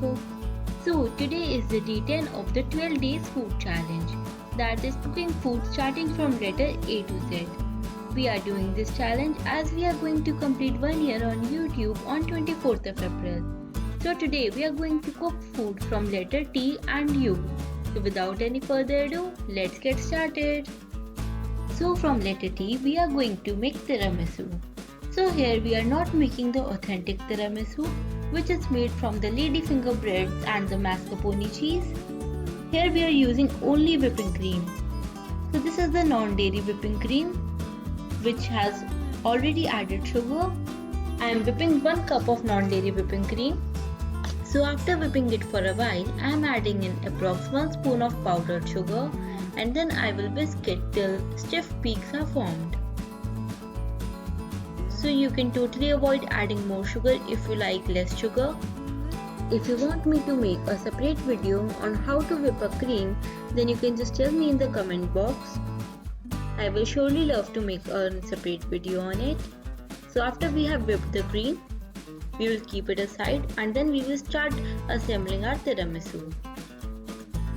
Coco. So today is the day 10 of the 12 days food challenge, that is cooking food starting from letter A to Z. We are doing this challenge as we are going to complete 1 year on YouTube on 24th of April. So today we are going to cook food from letter T and U. So without any further ado, let's get started. So from letter T we are going to make tiramisu. So here we are not making the authentic tiramisu, which is made from the ladyfinger breads and the mascarpone cheese. Here we are using only whipping cream. So this is the non-dairy whipping cream, which has already added sugar. I am whipping 1 cup of non-dairy whipping cream. So after whipping it for a while, I am adding in approx 1 spoon of powdered sugar, and then I will whisk it till stiff peaks are formed. So you can totally avoid adding more sugar if you like less sugar. If you want me to make a separate video on how to whip a cream, then you can just tell me in the comment box. I will surely love to make a separate video on it. So after we have whipped the cream, we will keep it aside and then we will start assembling our tiramisu.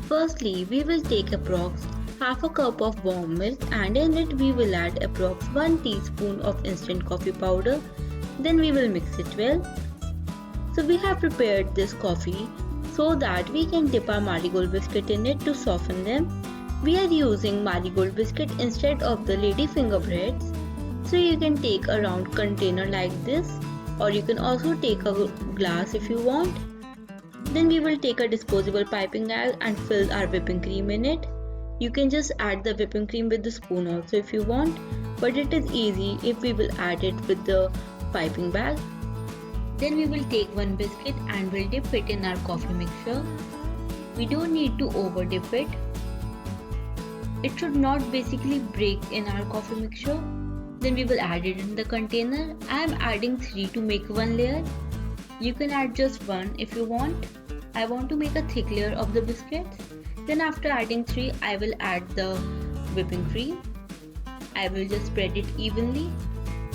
Firstly, we will take approx half a cup of warm milk and in it we will add approx 1 teaspoon of instant coffee powder. Then we will mix it well. So we have prepared this coffee so that we can dip our marigold biscuit in it to soften them. We are using marigold biscuit instead of the ladyfinger breads. So you can take a round container like this, or you can also take a glass if you want. Then we will take a disposable piping bag and fill our whipping cream in it. You can just add the whipping cream with the spoon also if you want, but it is easy if we will add it with the piping bag. Then we will take 1 biscuit and will dip it in our coffee mixture. We don't need to over dip it. It should not basically break in our coffee mixture. Then we will add it in the container. I am adding 3 to make 1 layer. You can add just 1 if you want. I want to make a thick layer of the biscuits. Then after adding 3, I will add the whipping cream. I will just spread it evenly.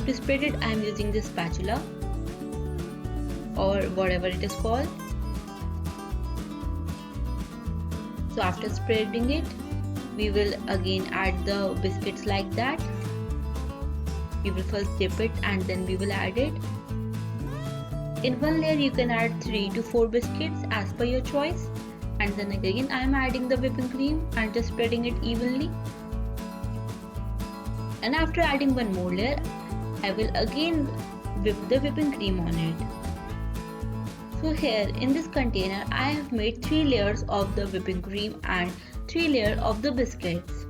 To spread it, I am using this spatula or whatever it is called. So after spreading it, we will again add the biscuits like that. We will first dip it and then we will add it. In 1 layer you can add 3 to 4 biscuits as per your choice. And then again I am adding the whipping cream and just spreading it evenly. And after adding 1 more layer, I will again whip the whipping cream on it. So here in this container I have made 3 layers of the whipping cream and 3 layers of the biscuits.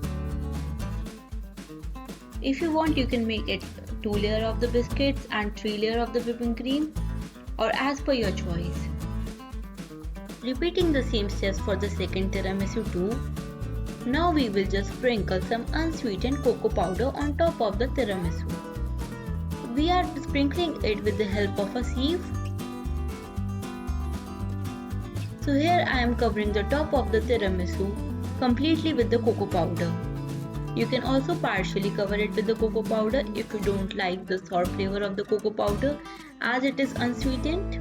If you want, you can make it 2 layers of the biscuits and 3 layers of the whipping cream, or as per your choice. Repeating the same steps for the second tiramisu too. Now we will just sprinkle some unsweetened cocoa powder on top of the tiramisu. We are sprinkling it with the help of a sieve. So here I am covering the top of the tiramisu completely with the cocoa powder. You can also partially cover it with the cocoa powder if you don't like the sour flavor of the cocoa powder as it is unsweetened.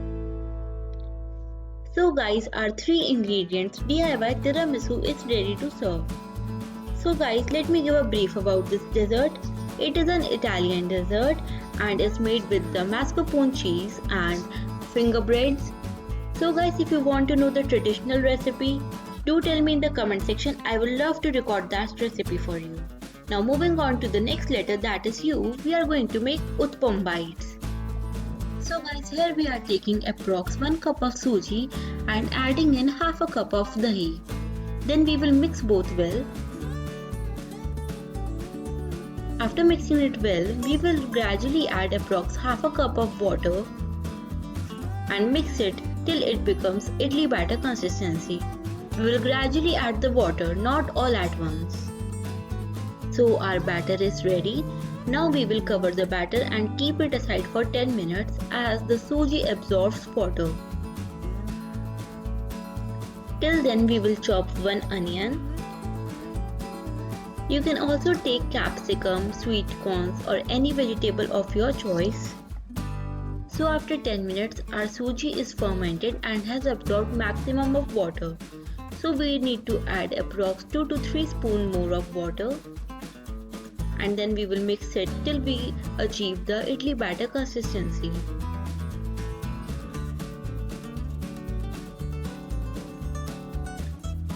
So guys, our 3 ingredients DIY tiramisu is ready to serve. So guys, let me give a brief about this dessert. It is an Italian dessert and is made with the mascarpone cheese and finger breads. So guys, if you want to know the traditional recipe, do tell me in the comment section. I will love to record that recipe for you. Now moving on to the next letter, that is U, we are going to make Utpam bites. So guys, here we are taking approx 1 cup of suji and adding in half a cup of dahi. Then we will mix both well. After mixing it well, we will gradually add approx half a cup of water and mix it till it becomes idli batter consistency. We will gradually add the water, not all at once. So our batter is ready. Now we will cover the batter and keep it aside for 10 minutes as the suji absorbs water. Till then we will chop 1 onion. You can also take capsicum, sweet corns or any vegetable of your choice. So after 10 minutes, our suji is fermented and has absorbed maximum of water. So we need to add approx 2 to 3 spoon more of water. And then we will mix it till we achieve the idli batter consistency.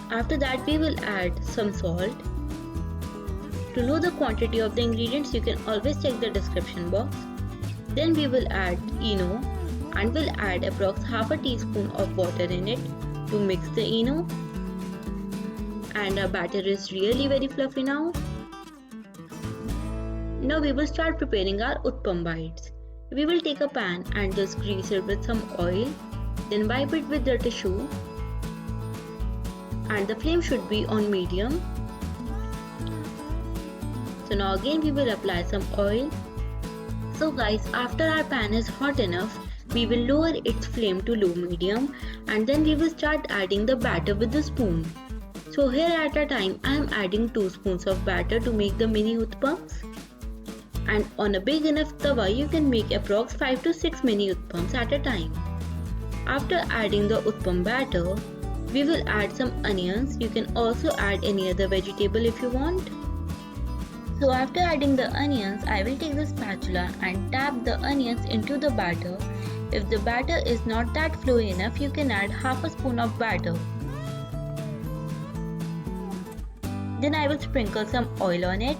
After that we will add some salt. To know the quantity of the ingredients, you can always check the description box. Then we will add ENO and we'll add approx half a teaspoon of water in it to mix the ENO. And our batter is really very fluffy now. Now we will start preparing our Uttapam bites. We will take a pan and just grease it with some oil. Then wipe it with the tissue. And the flame should be on medium. So now again we will apply some oil. So guys, after our pan is hot enough, we will lower its flame to low medium and then we will start adding the batter with the spoon. So here at a time I am adding 2 spoons of batter to make the mini uttapams. And on a big enough tawa you can make approx 5 to 6 mini uttapams at a time. After adding the uttapam batter, we will add some onions. You can also add any other vegetable if you want. So after adding the onions, I will take the spatula and tap the onions into the batter. If the batter is not that flowy enough, you can add half a spoon of batter. Then I will sprinkle some oil on it.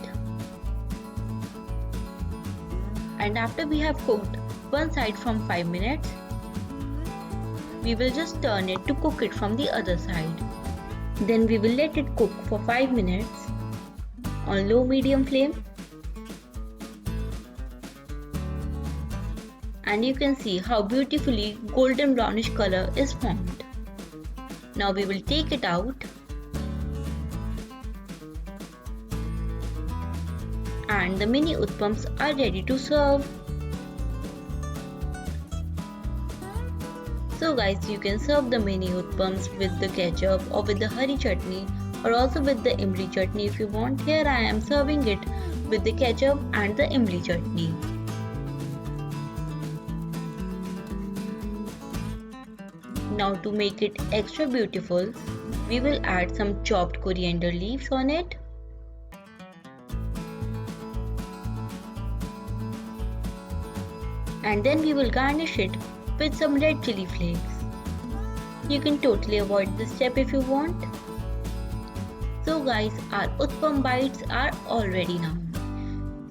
And after we have cooked one side from 5 minutes, we will just turn it to cook it from the other side. Then we will let it cook for 5 minutes on low medium flame. And you can see how beautifully golden brownish color is formed. Now we will take it out. And the mini uttapams are ready to serve. So guys, you can serve the mini uttapams with the ketchup or with the hari chutney or also with the imli chutney if you want. Here I am serving it with the ketchup and the imli chutney. Now to make it extra beautiful, we will add some chopped coriander leaves on it. And then we will garnish it with some red chili flakes. You can totally avoid this step if you want. So guys, our uttapam bites are all ready now.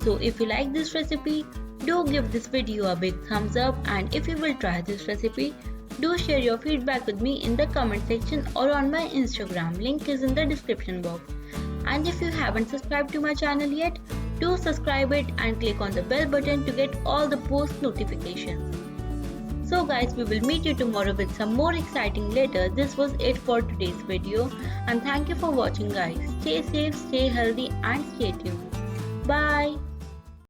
So if you like this recipe, do give this video a big thumbs up, and if you will try this recipe, do share your feedback with me in the comment section or on my Instagram. Link is in the description box. And if you haven't subscribed to my channel yet, do subscribe it and click on the bell button to get all the post notifications. So guys, we will meet you tomorrow with some more exciting later. This was it for today's video and thank you for watching guys. Stay safe, stay healthy and stay tuned. Bye.